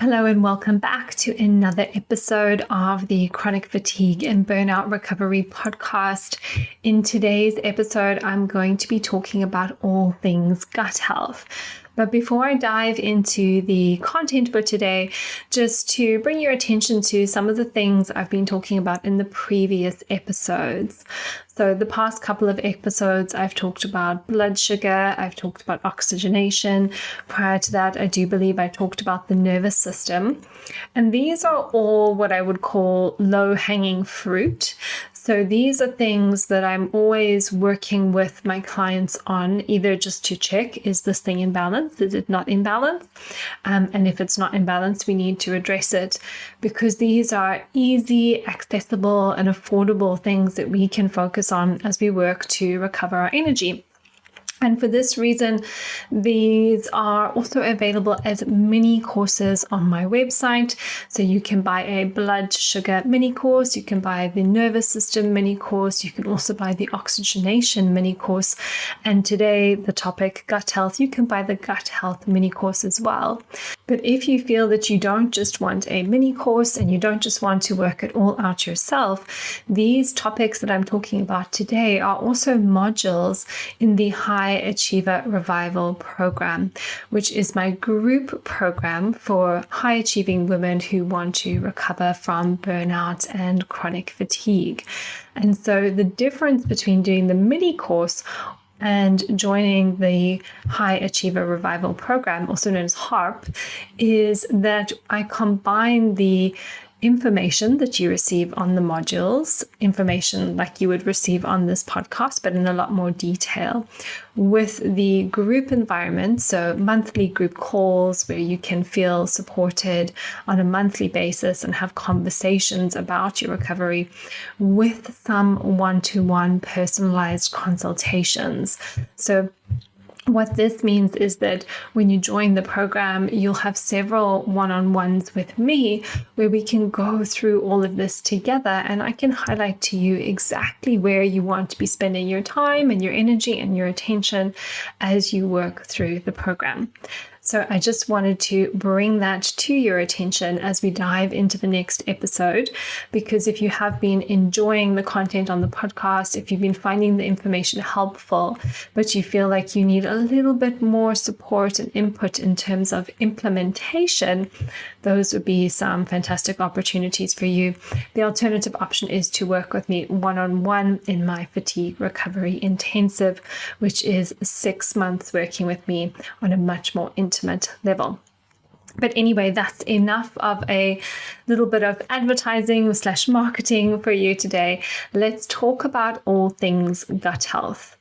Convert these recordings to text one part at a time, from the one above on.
Hello and welcome back to another episode of the Chronic Fatigue and Burnout Recovery podcast. In today's episode, I'm going to be talking about all things gut health. But before I dive into the content for today, just to bring your attention to some of the things I've been talking about in the previous episodes. So the past couple of episodes, I've talked about blood sugar, I've talked about oxygenation. Prior to that, I do believe I talked about the nervous system. And these are all what I would call low-hanging fruit. So these are things that I'm always working with my clients on, either just to check, is this thing in balance? Is it not in balance? And if it's not in balance, we need to address it, because these are easy, accessible, and affordable things that we can focus on as we work to recover our energy. And for this reason, these are also available as mini courses on my website. So you can buy a blood sugar mini course, you can buy the nervous system mini course, you can also buy the oxygenation mini course. And today, the topic gut health, you can buy the gut health mini course as well. But if you feel that you don't just want a mini course and you don't just want to work it all out yourself, these topics that I'm talking about today are also modules in the High Achiever Revival program, which is my group program for high achieving women who want to recover from burnout and chronic fatigue. And so the difference between doing the mini course and joining the High Achiever Revival program, also known as HARP, is that I combine the information that you receive on the modules, information like you would receive on this podcast, but in a lot more detail, with the group environment. So monthly group calls where you can feel supported on a monthly basis and have conversations about your recovery, with some one-to-one personalized consultations. So what this means is that when you join the program, you'll have several one-on-ones with me where we can go through all of this together, and I can highlight to you exactly where you want to be spending your time and your energy and your attention as you work through the program. So I just wanted to bring that to your attention as we dive into the next episode, because if you have been enjoying the content on the podcast, if you've been finding the information helpful, but you feel like you need a little bit more support and input in terms of implementation, those would be some fantastic opportunities for you. The alternative option is to work with me one-on-one in my fatigue recovery intensive, which is 6 months working with me on a much more intimate level. But anyway, that's enough of a little bit of advertising / marketing for you today. Let's talk about all things gut health.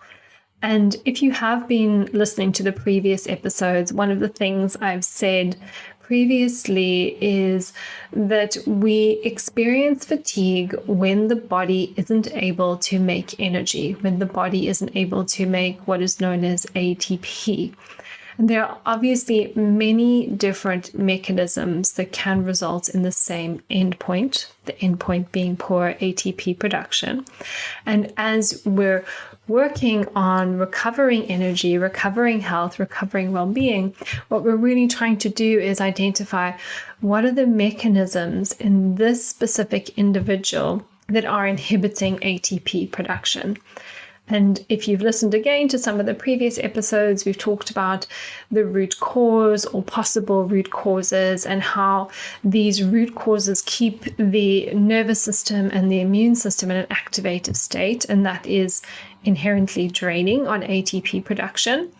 And if you have been listening to the previous episodes, one of the things I've said previously is that we experience fatigue when the body isn't able to make energy, when the body isn't able to make what is known as ATP. And there are obviously many different mechanisms that can result in the same endpoint, the endpoint being poor ATP production. And as we're working on recovering energy, recovering health, recovering well-being, what we're really trying to do is identify what are the mechanisms in this specific individual that are inhibiting ATP production. And if you've listened again to some of the previous episodes, we've talked about the root cause or possible root causes and how these root causes keep the nervous system and the immune system in an activated state, and that is inherently draining on ATP production.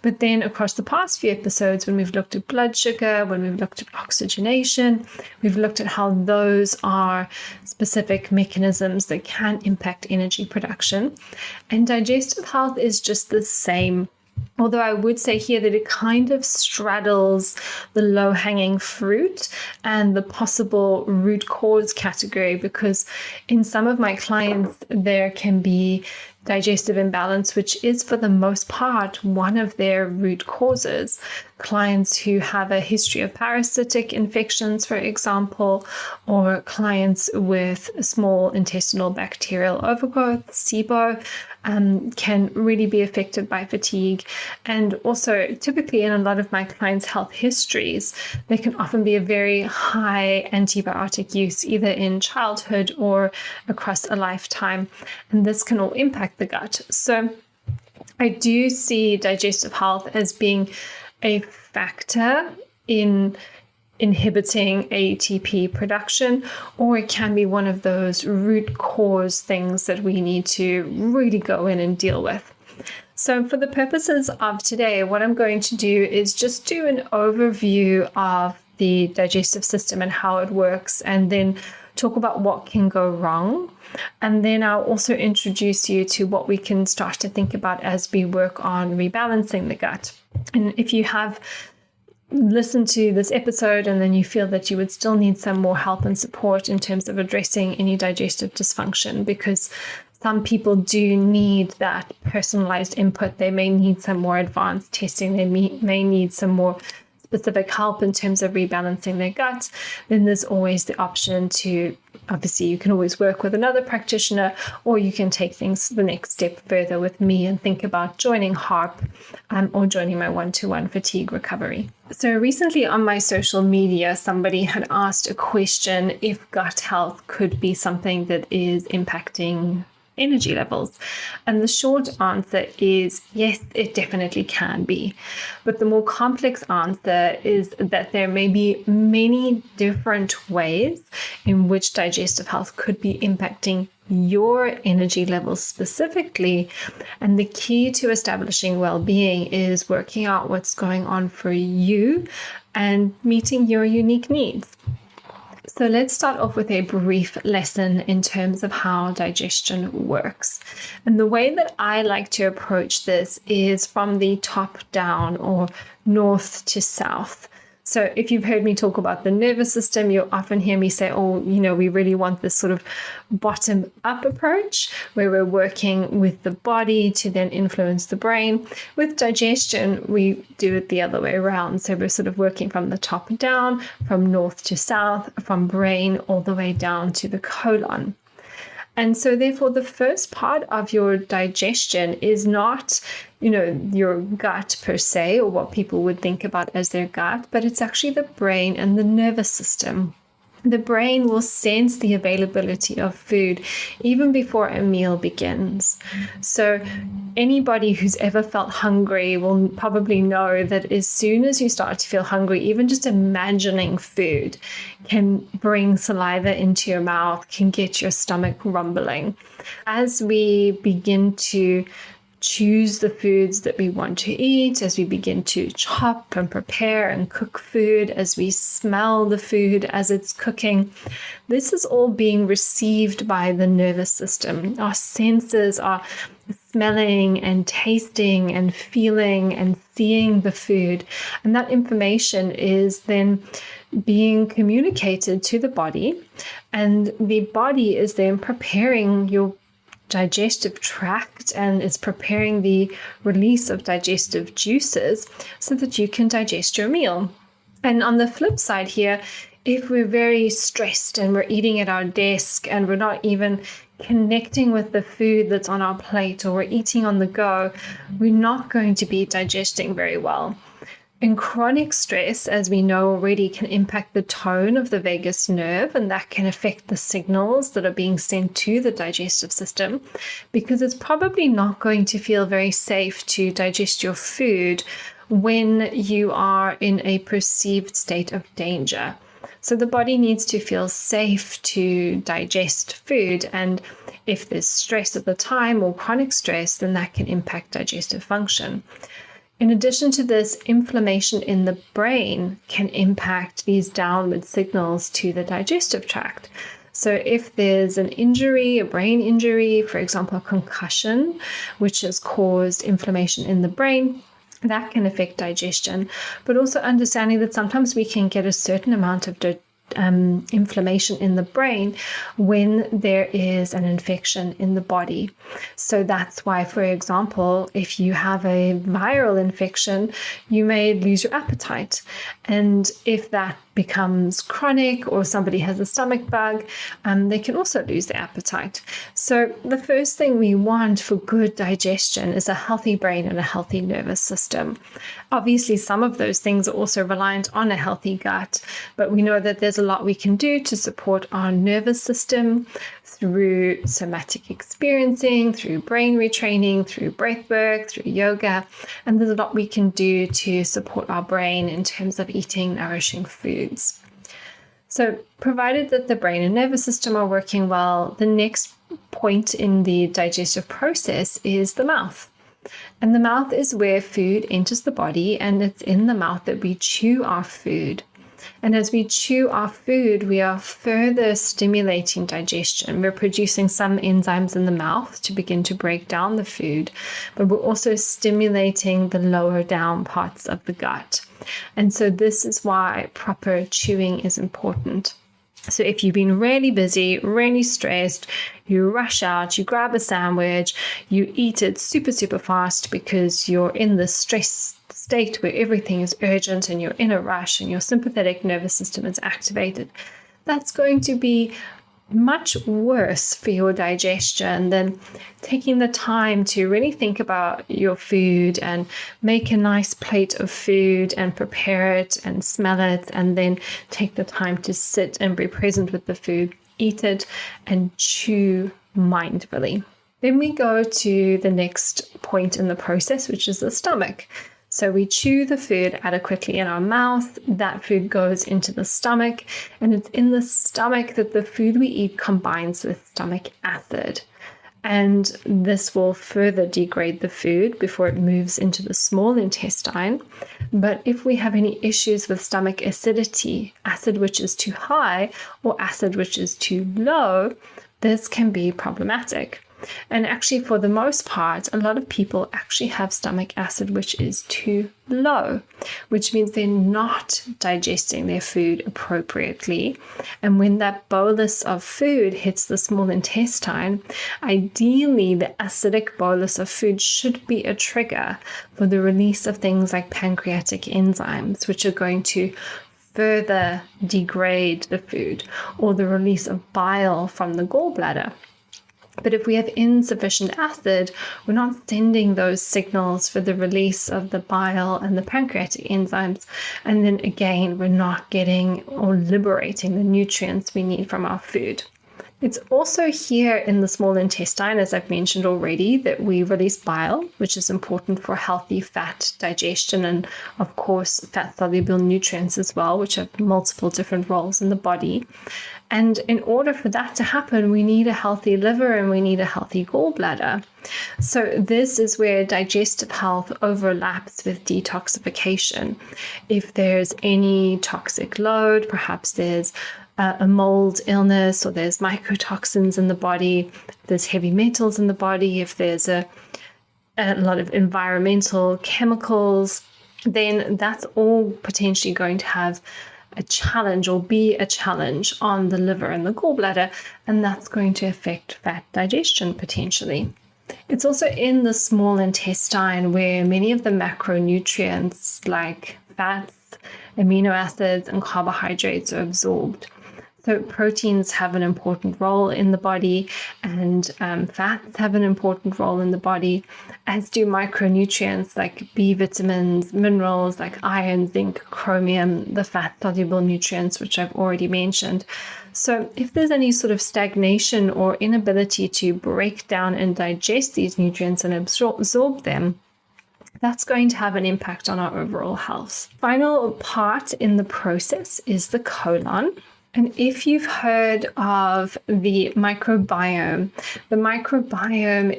But then across the past few episodes, when we've looked at blood sugar, when we've looked at oxygenation, we've looked at how those are specific mechanisms that can impact energy production. And digestive health is just the same. Although I would say here that it kind of straddles the low-hanging fruit and the possible root cause category, because in some of my clients, there can be digestive imbalance, which is for the most part one of their root causes. Clients who have a history of parasitic infections, for example, or clients with small intestinal bacterial overgrowth, SIBO, can really be affected by fatigue. And also, typically in a lot of my clients' health histories, there can often be a very high antibiotic use, either in childhood or across a lifetime. And this can all impact the gut. So I do see digestive health as being a factor in inhibiting ATP production, or it can be one of those root cause things that we need to really go in and deal with. So for the purposes of today, what I'm going to do is just do an overview of the digestive system and how it works, and then talk about what can go wrong. And then I'll also introduce you to what we can start to think about as we work on rebalancing the gut. And if you have listened to this episode and then you feel that you would still need some more help and support in terms of addressing any digestive dysfunction, because some people do need that personalized input. They may need some more advanced testing. They may need some more specific help in terms of rebalancing their gut. Then there's always the option to, obviously, you can always work with another practitioner, or you can take things the next step further with me and think about joining HARP or joining my one-to-one fatigue recovery. So recently on my social media, somebody had asked a question if gut health could be something that is impacting energy levels. And the short answer is yes, it definitely can be. But the more complex answer is that there may be many different ways in which digestive health could be impacting your energy levels specifically. And the key to establishing well-being is working out what's going on for you and meeting your unique needs. So let's start off with a brief lesson in terms of how digestion works. And the way that I like to approach this is from the top down, or north to south. So if you've heard me talk about the nervous system, you'll often hear me say, we really want this sort of bottom up approach where we're working with the body to then influence the brain. With digestion, we do it the other way around. So we're sort of working from the top down, from north to south, from brain all the way down to the colon. And so therefore, the first part of your digestion is not, your gut per se, or what people would think about as their gut, but it's actually the brain and the nervous system. The brain will sense the availability of food even before a meal begins. So anybody who's ever felt hungry will probably know that as soon as you start to feel hungry, even just imagining food can bring saliva into your mouth, can get your stomach rumbling. As we begin to choose the foods that we want to eat, as we begin to chop and prepare and cook food, as we smell the food as it's cooking, this is all being received by the nervous system. Our senses are smelling and tasting and feeling and seeing the food. And that information is then being communicated to the body. And the body is then preparing your digestive tract and is preparing the release of digestive juices so that you can digest your meal. And on the flip side here, if we're very stressed and we're eating at our desk and we're not even connecting with the food that's on our plate, or we're eating on the go, we're not going to be digesting very well. And chronic stress, as we know already, can impact the tone of the vagus nerve, and that can affect the signals that are being sent to the digestive system, because it's probably not going to feel very safe to digest your food when you are in a perceived state of danger. So the body needs to feel safe to digest food, and if there's stress at the time or chronic stress, then that can impact digestive function. In addition to this, inflammation in the brain can impact these downward signals to the digestive tract. So if there's an injury, a brain injury, for example, a concussion, which has caused inflammation in the brain, that can affect digestion. But also understanding that sometimes we can get a certain amount of inflammation in the brain when there is an infection in the body. So that's why, for example, if you have a viral infection, you may lose your appetite. And if that becomes chronic or somebody has a stomach bug, they can also lose their appetite. So the first thing we want for good digestion is a healthy brain and a healthy nervous system. Obviously, some of those things are also reliant on a healthy gut, but we know that there's a lot we can do to support our nervous system through somatic experiencing, through brain retraining, through breath work, through yoga, and there's a lot we can do to support our brain in terms of eating nourishing foods. So provided that the brain and nervous system are working well, the next point in the digestive process is the mouth. And the mouth is where food enters the body, and it's in the mouth that we chew our food. And as we chew our food, we are further stimulating digestion. We're producing some enzymes in the mouth to begin to break down the food, but we're also stimulating the lower down parts of the gut. And so this is why proper chewing is important. So if you've been really busy, really stressed, you rush out, you grab a sandwich, you eat it super, super fast because you're in this stress state where everything is urgent and you're in a rush and your sympathetic nervous system is activated, that's going to be much worse for your digestion than taking the time to really think about your food and make a nice plate of food and prepare it and smell it, and then take the time to sit and be present with the food, eat it, and chew mindfully. Then we go to the next point in the process, which is the stomach. So we chew the food adequately in our mouth, that food goes into the stomach, and it's in the stomach that the food we eat combines with stomach acid. And this will further degrade the food before it moves into the small intestine. But if we have any issues with stomach acidity, acid which is too high or acid which is too low, this can be problematic. And actually, for the most part, a lot of people actually have stomach acid which is too low, which means they're not digesting their food appropriately. And when that bolus of food hits the small intestine, ideally the acidic bolus of food should be a trigger for the release of things like pancreatic enzymes, which are going to further degrade the food, or the release of bile from the gallbladder. But if we have insufficient acid, we're not sending those signals for the release of the bile and the pancreatic enzymes. And then again, we're not getting or liberating the nutrients we need from our food. It's also here in the small intestine, as I've mentioned already, that we release bile, which is important for healthy fat digestion and, of course, fat-soluble nutrients as well, which have multiple different roles in the body. And in order for that to happen, we need a healthy liver and we need a healthy gallbladder. So this is where digestive health overlaps with detoxification. If there's any toxic load, perhaps there's a mold illness, or there's mycotoxins in the body, if there's heavy metals in the body, if there's a lot of environmental chemicals, then that's all potentially going to have a challenge or be a challenge on the liver and the gallbladder, and that's going to affect fat digestion potentially. It's also in the small intestine where many of the macronutrients like fats, amino acids, and carbohydrates are absorbed. So proteins have an important role in the body, and fats have an important role in the body, as do micronutrients like B vitamins, minerals like iron, zinc, chromium, the fat-soluble nutrients, which I've already mentioned. So if there's any sort of stagnation or inability to break down and digest these nutrients and absorb them, that's going to have an impact on our overall health. Final part in the process is the colon. And if you've heard of the microbiome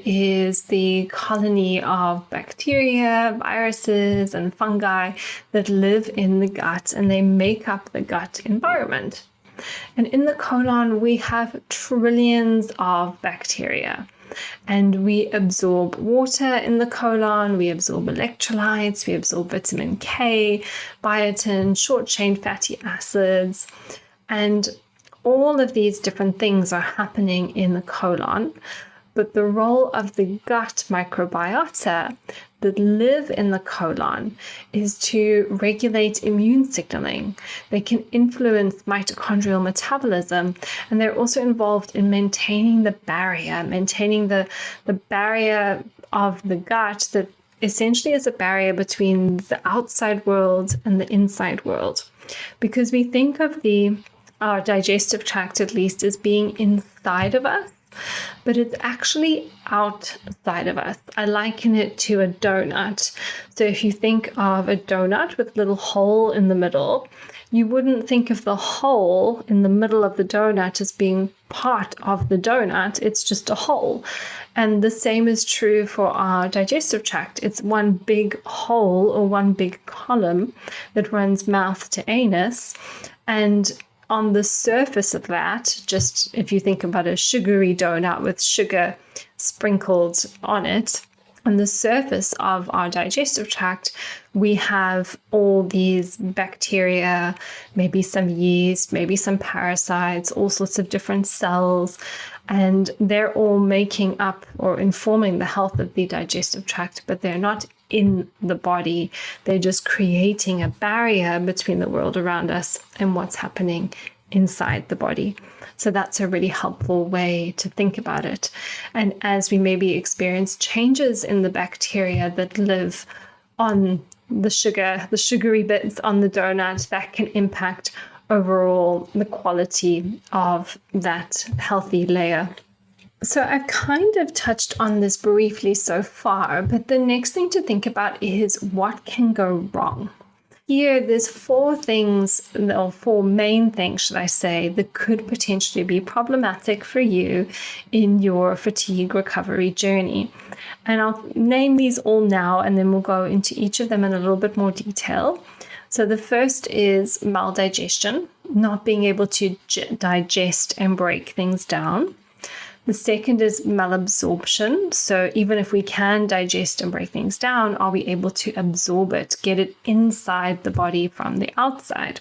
is the colony of bacteria, viruses, and fungi that live in the gut, and they make up the gut environment. And in the colon, we have trillions of bacteria. And we absorb water in the colon, we absorb electrolytes, we absorb vitamin K, biotin, short-chain fatty acids. And all of these different things are happening in the colon. But the role of the gut microbiota, that live in the colon is to regulate immune signaling. They can influence mitochondrial metabolism, and they're also involved in maintaining the barrier of the gut that essentially is a barrier between the outside world and the inside world. Because we think of our digestive tract, at least, as being inside of us, but it's actually outside of us. I liken it to a donut. So if you think of a donut with a little hole in the middle, you wouldn't think of the hole in the middle of the donut as being part of the donut. It's just a hole. And the same is true for our digestive tract. It's one big hole or one big column that runs mouth to anus. And on the surface of that, just if you think about a sugary donut with sugar sprinkled on it, on the surface of our digestive tract, we have all these bacteria, maybe some yeast, maybe some parasites, all sorts of different cells, and they're all making up or informing the health of the digestive tract, but they're not in the body. They're just creating a barrier between the world around us and what's happening inside the body. So that's a really helpful way to think about it. And as we maybe experience changes in the bacteria that live on the sugary bits on the donut, that can impact overall the quality of that healthy layer. So I've kind of touched on this briefly so far, but the next thing to think about is what can go wrong. Here, there's four main things, should I say, that could potentially be problematic for you in your fatigue recovery journey. And I'll name these all now, and then we'll go into each of them in a little bit more detail. So the first is maldigestion, not being able to digest and break things down. The second is malabsorption. So even if we can digest and break things down, are we able to absorb it, get it inside the body from the outside?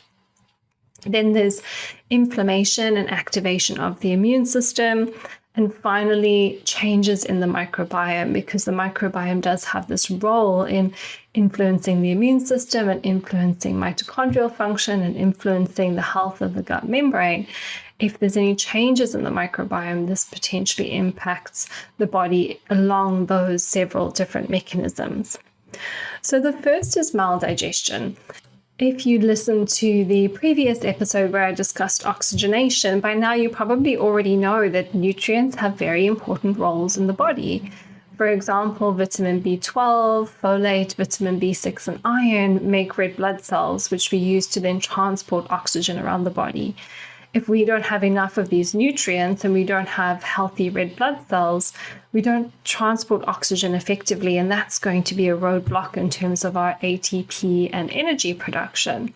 Then there's inflammation and activation of the immune system. And finally, changes in the microbiome, because the microbiome does have this role in influencing the immune system and influencing mitochondrial function and influencing the health of the gut membrane. If there's any changes in the microbiome, this potentially impacts the body along those several different mechanisms. So the first is maldigestion. If you listened to the previous episode where I discussed oxygenation, by now you probably already know that nutrients have very important roles in the body. For example, vitamin B12, folate, vitamin B6, and iron make red blood cells, which we use to then transport oxygen around the body. If we don't have enough of these nutrients and we don't have healthy red blood cells, we don't transport oxygen effectively, and that's going to be a roadblock in terms of our ATP and energy production.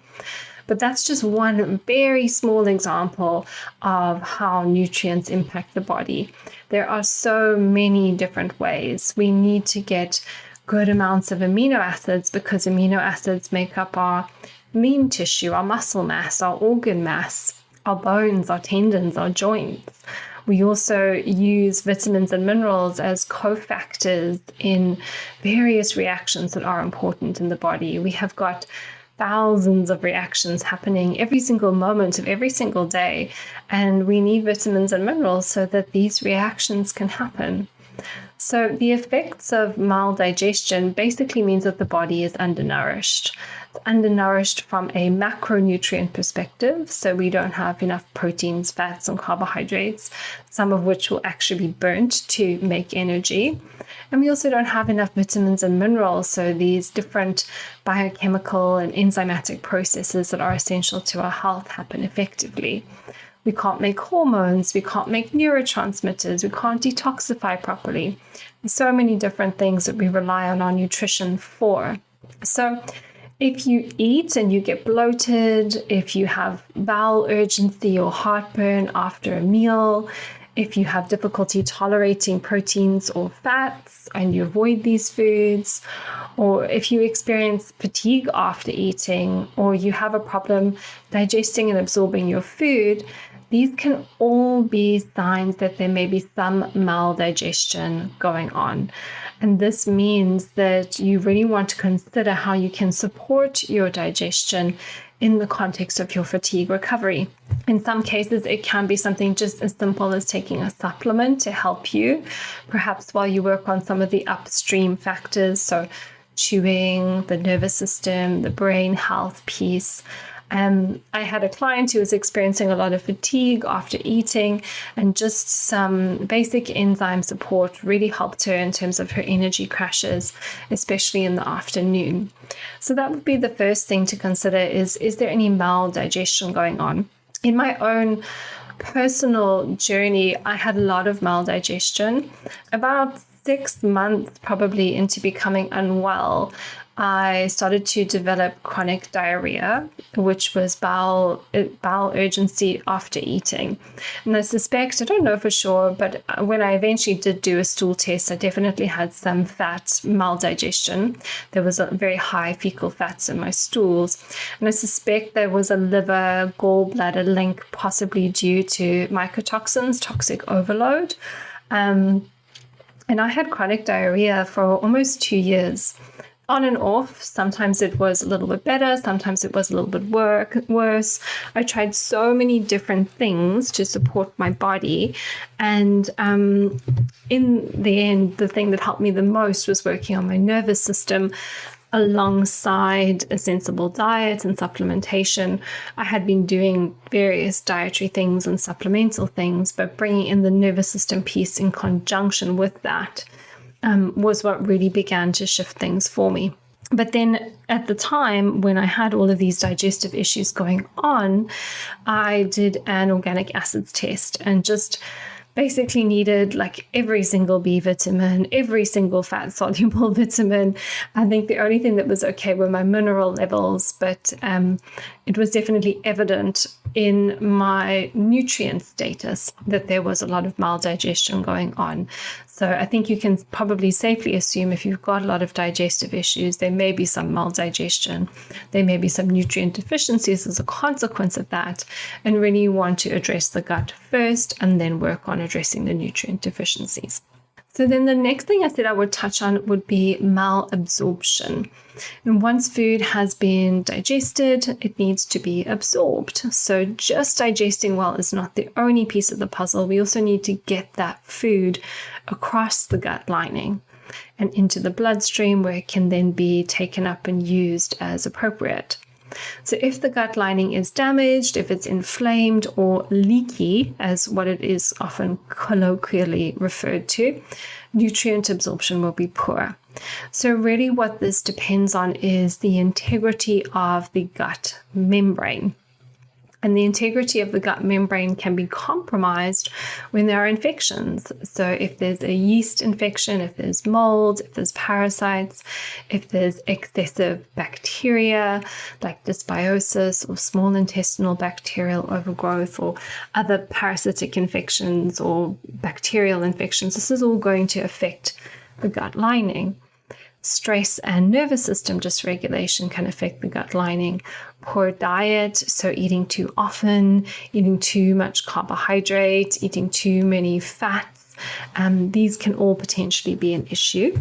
But that's just one very small example of how nutrients impact the body. There are so many different ways. We need to get good amounts of amino acids, because amino acids make up our lean tissue, our muscle mass, our organ mass, our bones, our tendons, our joints. We also use vitamins and minerals as cofactors in various reactions that are important in the body. We have got thousands of reactions happening every single moment of every single day, and we need vitamins and minerals so that these reactions can happen. So the effects of maldigestion basically means that the body is undernourished. It's undernourished from a macronutrient perspective, so we don't have enough proteins, fats, and carbohydrates, some of which will actually be burnt to make energy. And we also don't have enough vitamins and minerals, so these different biochemical and enzymatic processes that are essential to our health happen effectively. We can't make hormones, we can't make neurotransmitters, we can't detoxify properly. There's so many different things that we rely on our nutrition for. So if you eat and you get bloated, if you have bowel urgency or heartburn after a meal, if you have difficulty tolerating proteins or fats and you avoid these foods, or if you experience fatigue after eating, or you have a problem digesting and absorbing your food, these can all be signs that there may be some maldigestion going on. And this means that you really want to consider how you can support your digestion in the context of your fatigue recovery. In some cases, it can be something just as simple as taking a supplement to help you, perhaps while you work on some of the upstream factors, so chewing, the nervous system, the brain health piece. I had a client who was experiencing a lot of fatigue after eating, and just some basic enzyme support really helped her in terms of her energy crashes, especially in the afternoon. So that would be the first thing to consider is there any maldigestion going on? In my own personal journey, I had a lot of maldigestion. About 6 months probably into becoming unwell, I started to develop chronic diarrhea, which was bowel urgency after eating. And I suspect, I don't know for sure, but when I eventually did do a stool test, I definitely had some fat maldigestion. There was a very high fecal fats in my stools. And I suspect there was a liver gallbladder link, possibly due to mycotoxins, toxic overload. And I had chronic diarrhea for almost 2 years. On and off. Sometimes it was a little bit better. Sometimes it was a little bit worse. I tried so many different things to support my body. And in the end, the thing that helped me the most was working on my nervous system alongside a sensible diet and supplementation. I had been doing various dietary things and supplemental things, but bringing in the nervous system piece in conjunction with that was what really began to shift things for me. But then at the time when I had all of these digestive issues going on, I did an organic acids test and just basically needed like every single B vitamin, every single fat soluble vitamin. I think the only thing that was okay were my mineral levels, but it was definitely evident in my nutrient status that there was a lot of maldigestion going on. So I think you can probably safely assume if you've got a lot of digestive issues, there may be some maldigestion, there may be some nutrient deficiencies as a consequence of that, and really you want to address the gut first and then work on addressing the nutrient deficiencies. So then the next thing I said I would touch on would be malabsorption. And once food has been digested, it needs to be absorbed. So just digesting well is not the only piece of the puzzle. We also need to get that food across the gut lining and into the bloodstream where it can then be taken up and used as appropriate. So if the gut lining is damaged, if it's inflamed or leaky, as what it is often colloquially referred to, nutrient absorption will be poor. So really what this depends on is the integrity of the gut membrane. And the integrity of the gut membrane can be compromised when there are infections. So if there's a yeast infection, if there's mold, if there's parasites, if there's excessive bacteria like dysbiosis or small intestinal bacterial overgrowth or other parasitic infections or bacterial infections, this is all going to affect the gut lining. Stress and nervous system dysregulation can affect the gut lining. Poor diet, so eating too often, eating too much carbohydrate, eating too many fats, these can all potentially be an issue.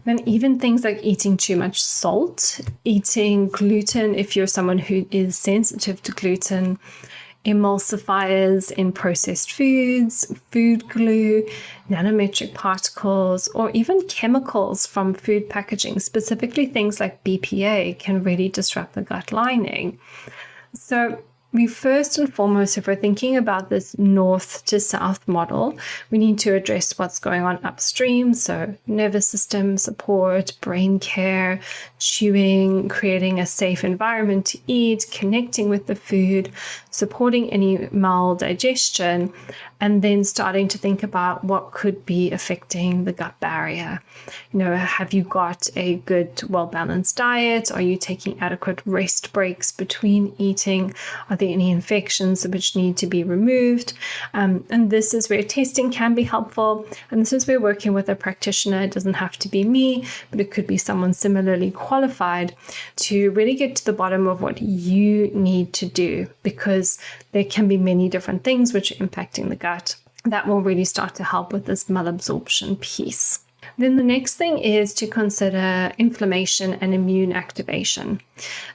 Then even things like eating too much salt, eating gluten if you're someone who is sensitive to gluten, emulsifiers in processed foods, food glue, nanometric particles, or even chemicals from food packaging, specifically things like BPA, can really disrupt the gut lining. So we first and foremost, if we're thinking about this north to south model, we need to address what's going on upstream. So nervous system support, brain care, chewing, creating a safe environment to eat, connecting with the food, supporting any maldigestion, and then starting to think about what could be affecting the gut barrier. Have you got a good, well-balanced diet? Are you taking adequate rest breaks between eating? Are there any infections which need to be removed? And this is where testing can be helpful. And this is where working with a practitioner, it doesn't have to be me, but it could be someone similarly qualified to really get to the bottom of what you need to do. Because because there can be many different things which are impacting the gut that will really start to help with this malabsorption piece. Then the next thing is to consider inflammation and immune activation.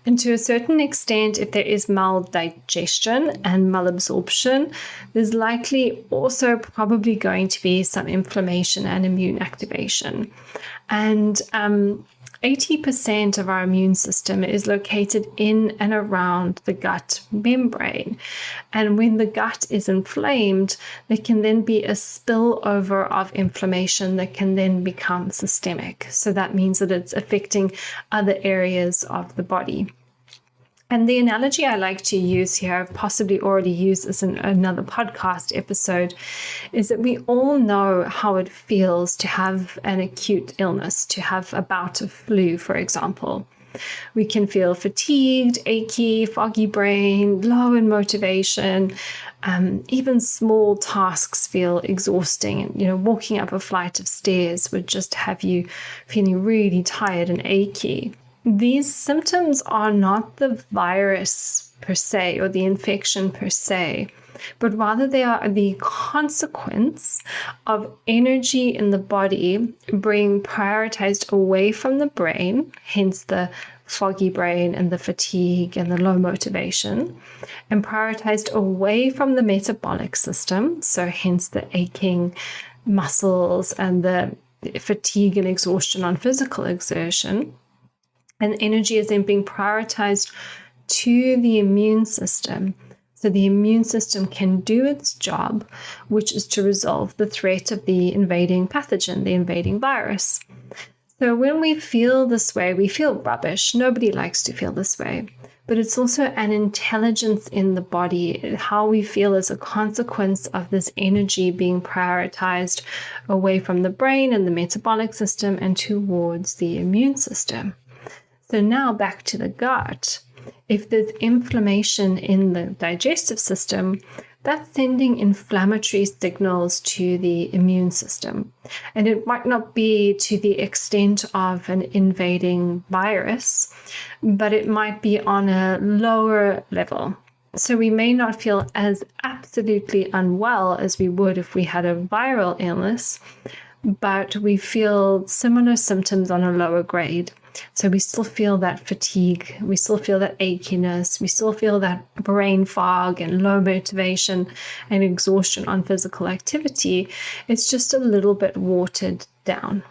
And to a certain extent, if there is maldigestion and malabsorption, there's likely also probably going to be some inflammation and immune activation. And 80% of our immune system is located in and around the gut membrane. And when the gut is inflamed, there can then be a spillover of inflammation that can then become systemic. So that means that it's affecting other areas of the body. And the analogy I like to use here, I've possibly already used this in another podcast episode, is that we all know how it feels to have an acute illness, to have a bout of flu, for example. We can feel fatigued, achy, foggy brain, low in motivation. Even small tasks feel exhausting. And, walking up a flight of stairs would just have you feeling really tired and achy. These symptoms are not the virus per se or the infection per se, but rather they are the consequence of energy in the body being prioritized away from the brain, hence the foggy brain and the fatigue and the low motivation, and prioritized away from the metabolic system, so hence the aching muscles and the fatigue and exhaustion on physical exertion. And energy is then being prioritized to the immune system. So the immune system can do its job, which is to resolve the threat of the invading pathogen, the invading virus. So when we feel this way, we feel rubbish. Nobody likes to feel this way. But it's also an intelligence in the body, how we feel as a consequence of this energy being prioritized away from the brain and the metabolic system and towards the immune system. So now back to the gut. If there's inflammation in the digestive system, that's sending inflammatory signals to the immune system. And it might not be to the extent of an invading virus, but it might be on a lower level. So we may not feel as absolutely unwell as we would if we had a viral illness, but we feel similar symptoms on a lower grade. So we still feel that fatigue, we still feel that achiness, we still feel that brain fog and low motivation and exhaustion on physical activity. It's just a little bit watered down.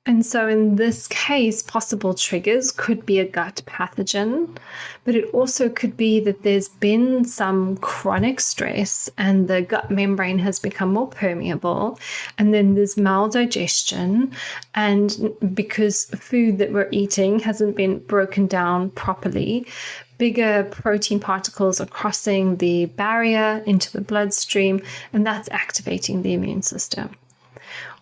And so in this case, possible triggers could be a gut pathogen, but it also could be that there's been some chronic stress and the gut membrane has become more permeable. And then there's maldigestion. And because food that we're eating hasn't been broken down properly, bigger protein particles are crossing the barrier into the bloodstream, and that's activating the immune system.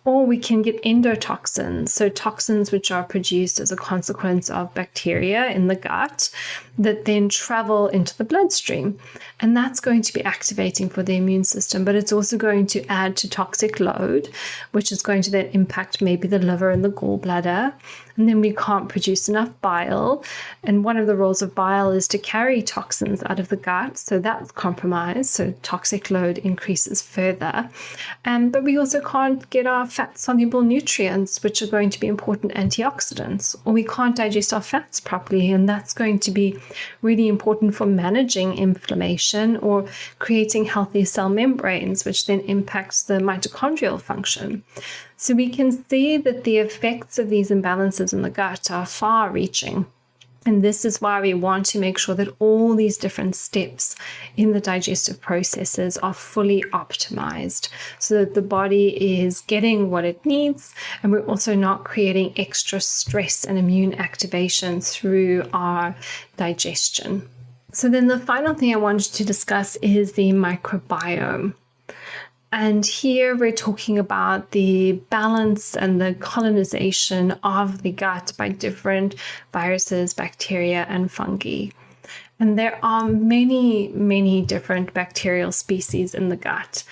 Or we can get endotoxins, so toxins which are produced as a consequence of bacteria in the gut that then travel into the bloodstream. And that's going to be activating for the immune system, but it's also going to add to toxic load, which is going to then impact maybe the liver and the gallbladder. And then we can't produce enough bile. And one of the roles of bile is to carry toxins out of the gut. So that's compromised. So toxic load increases further. But we also can't get our fat-soluble nutrients, which are going to be important antioxidants. Or we can't digest our fats properly. And that's going to be really important for managing inflammation or creating healthy cell membranes, which then impacts the mitochondrial function. So we can see that the effects of these imbalances in the gut are far-reaching. And this is why we want to make sure that all these different steps in the digestive processes are fully optimized so that the body is getting what it needs, and we're also not creating extra stress and immune activation through our digestion. So then the final thing I wanted to discuss is the microbiome. And here we're talking about the balance and the colonization of the gut by different viruses, bacteria, and fungi. And there are many, many different bacterial species in the gut,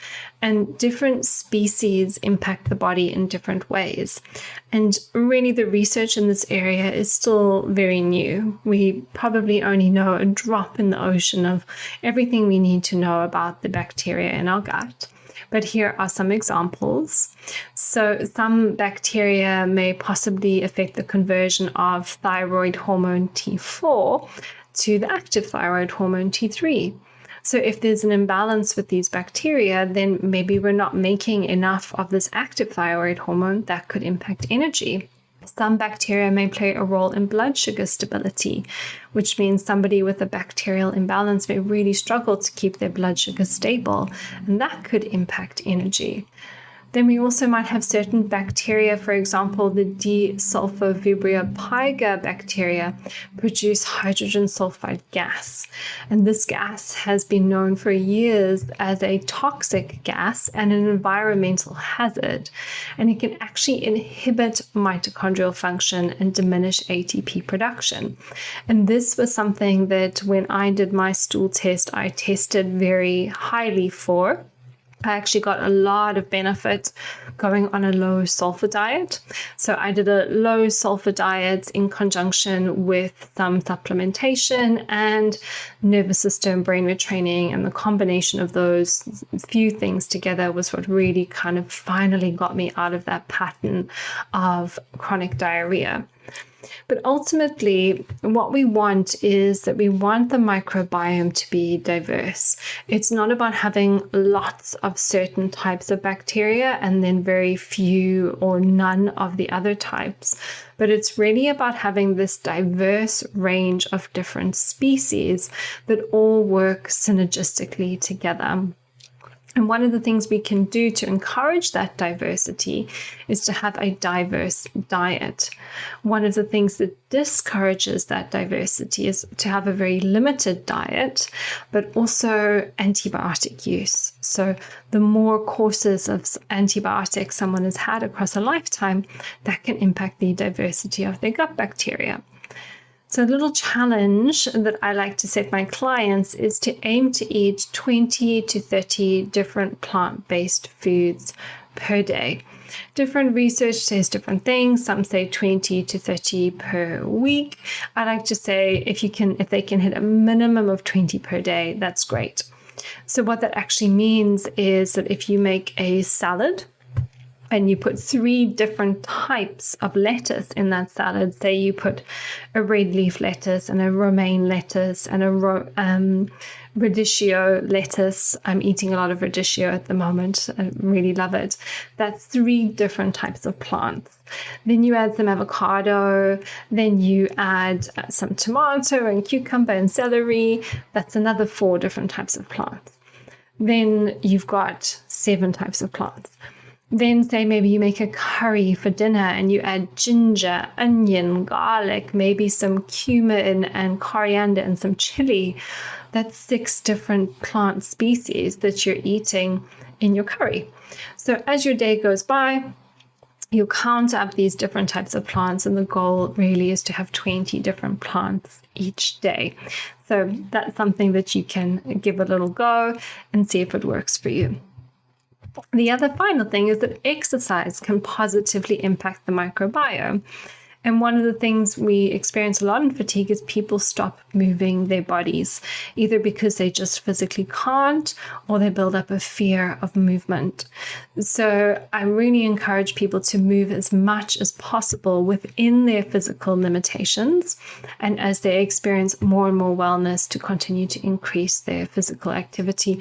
and different species impact the body in different ways. And really, the research in this area is still very new. We probably only know a drop in the ocean of everything we need to know about the bacteria in our gut. But here are some examples. So some bacteria may possibly affect the conversion of thyroid hormone T4 to the active thyroid hormone T3. So if there's an imbalance with these bacteria, then maybe we're not making enough of this active thyroid hormone that could impact energy. Some bacteria may play a role in blood sugar stability, which means somebody with a bacterial imbalance may really struggle to keep their blood sugar stable, and that could impact energy. Then we also might have certain bacteria, for example, the desulfovibria piga bacteria produce hydrogen sulfide gas. And this gas has been known for years as a toxic gas and an environmental hazard. And it can actually inhibit mitochondrial function and diminish ATP production. And this was something that when I did my stool test, I tested very highly for. I actually got a lot of benefit going on a low sulfur diet. So I did a low sulfur diet in conjunction with some supplementation and nervous system brain retraining. And the combination of those few things together was what really kind of finally got me out of that pattern of chronic diarrhea. But ultimately, what we want is that we want the microbiome to be diverse. It's not about having lots of certain types of bacteria and then very few or none of the other types, but it's really about having this diverse range of different species that all work synergistically together. And one of the things we can do to encourage that diversity is to have a diverse diet. One of the things that discourages that diversity is to have a very limited diet, but also antibiotic use. So the more courses of antibiotics someone has had across a lifetime, that can impact the diversity of their gut bacteria. So a little challenge that I like to set my clients is to aim to eat 20 to 30 different plant-based foods per day. Different research says different things. Some say 20 to 30 per week. I like to say if they can hit a minimum of 20 per day, that's great. So what that actually means is that if you make a salad, and you put 3 different types of lettuce in that salad. Say you put a red leaf lettuce and a romaine lettuce and a radicchio lettuce. I'm eating a lot of radicchio at the moment. I really love it. That's 3 different types of plants. Then you add some avocado. Then you add some tomato and cucumber and celery. That's another 4 different types of plants. Then you've got 7 types of plants. Then say maybe you make a curry for dinner and you add ginger, onion, garlic, maybe some cumin and coriander and some chili. That's 6 different plant species that you're eating in your curry. So as your day goes by, you count up these different types of plants, and the goal really is to have 20 different plants each day. So that's something that you can give a little go and see if it works for you. The other final thing is that exercise can positively impact the microbiome. And one of the things we experience a lot in fatigue is people stop moving their bodies, either because they just physically can't or they build up a fear of movement. So I really encourage people to move as much as possible within their physical limitations, and as they experience more and more wellness, to continue to increase their physical activity.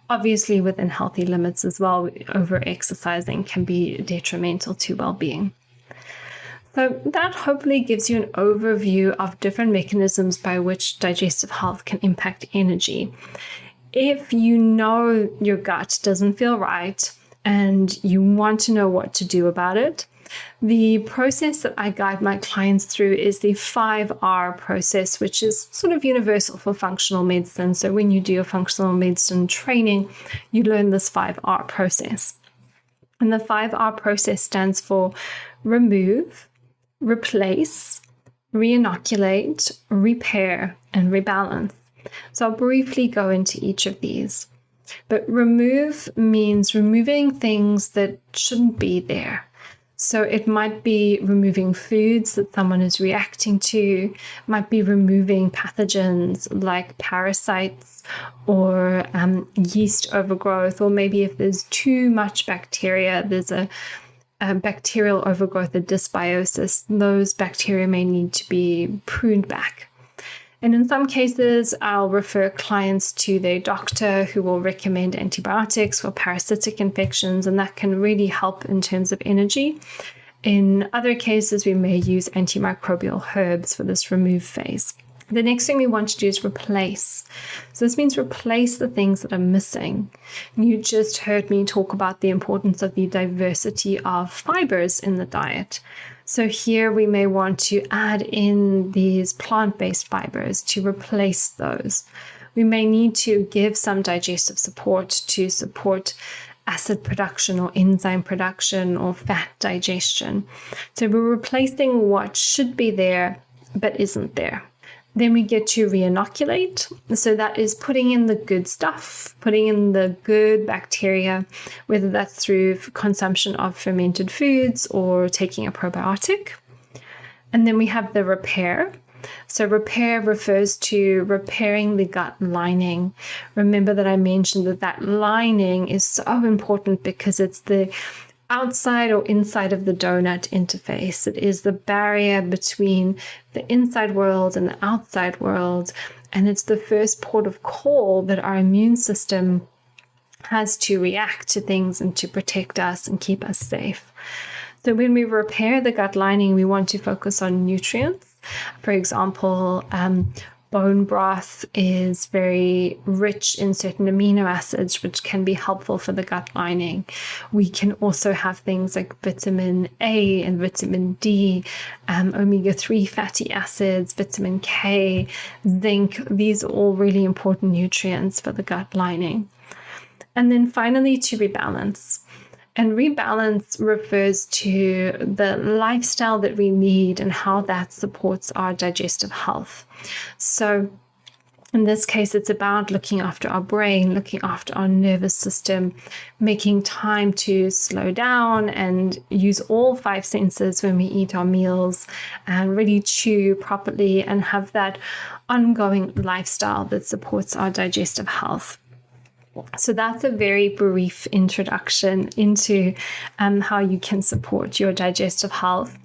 Obviously within healthy limits as well. Over-exercising can be detrimental to well-being. So that hopefully gives you an overview of different mechanisms by which digestive health can impact energy. If you know your gut doesn't feel right and you want to know what to do about it, the process that I guide my clients through is the 5R process, which is sort of universal for functional medicine. So when you do your functional medicine training, you learn this 5R process. And the 5R process stands for remove, replace, reinoculate, repair, and rebalance. So I'll briefly go into each of these. But remove means removing things that shouldn't be there. So it might be removing foods that someone is reacting to, might be removing pathogens like parasites or yeast overgrowth, or maybe if there's too much bacteria, there's a bacterial overgrowth, a dysbiosis, those bacteria may need to be pruned back. And in some cases, I'll refer clients to their doctor who will recommend antibiotics for parasitic infections, and that can really help in terms of energy. In other cases, we may use antimicrobial herbs for this remove phase. The next thing we want to do is replace. So this means replace the things that are missing. You just heard me talk about the importance of the diversity of fibers in the diet. So here we may want to add in these plant-based fibers to replace those. We may need to give some digestive support to support acid production or enzyme production or fat digestion. So we're replacing what should be there but isn't there. Then we get to re-inoculate. So that is putting in the good stuff, putting in the good bacteria, whether that's through consumption of fermented foods or taking a probiotic. And then we have the repair. So repair refers to repairing the gut lining. Remember that I mentioned that lining is so important because it's the outside or inside of the donut interface. It is the barrier between the inside world and the outside world. And it's the first port of call that our immune system has to react to things and to protect us and keep us safe. So when we repair the gut lining, we want to focus on nutrients. For example, bone broth is very rich in certain amino acids, which can be helpful for the gut lining. We can also have things like vitamin A and vitamin D, omega-3 fatty acids, vitamin K, zinc. These are all really important nutrients for the gut lining. And then finally, to rebalance. And rebalance refers to the lifestyle that we lead and how that supports our digestive health. So in this case, it's about looking after our brain, looking after our nervous system, making time to slow down and use all 5 senses when we eat our meals and really chew properly and have that ongoing lifestyle that supports our digestive health. So that's a very brief introduction into how you can support your digestive health.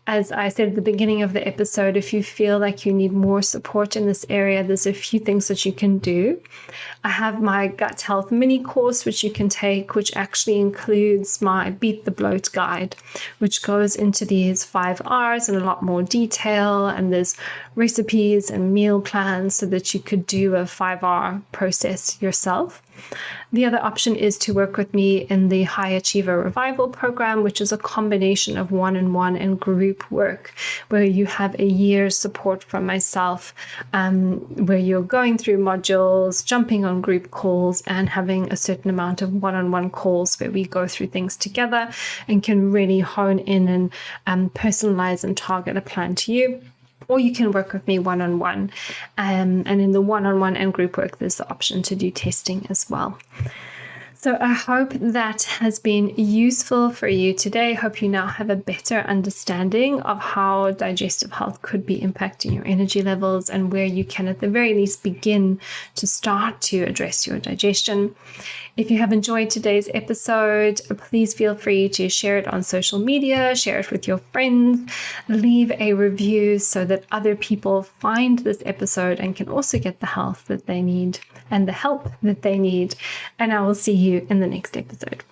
As I said at the beginning of the episode, if you feel like you need more support in this area, there's a few things that you can do. I have my gut health mini course, which you can take, which actually includes my Beat the Bloat guide, which goes into these 5 R's in a lot more detail. And there's recipes and meal plans so that you could do a 5R process yourself. The other option is to work with me in the High Achiever Revival program, which is a combination of one-on-one and group work, where you have a year's support from myself, where you're going through modules, jumping on group calls, and having a certain amount of one-on-one calls where we go through things together and can really hone in and personalize and target a plan to you. Or you can work with me one-on-one. And in the one-on-one and group work, there's the option to do testing as well. So I hope that has been useful for you today. I hope you now have a better understanding of how digestive health could be impacting your energy levels and where you can at the very least begin to start to address your digestion. If you have enjoyed today's episode, please feel free to share it on social media, share it with your friends, leave a review so that other people find this episode and can also get the health that they need and the help that they need. And I will see you in the next episode.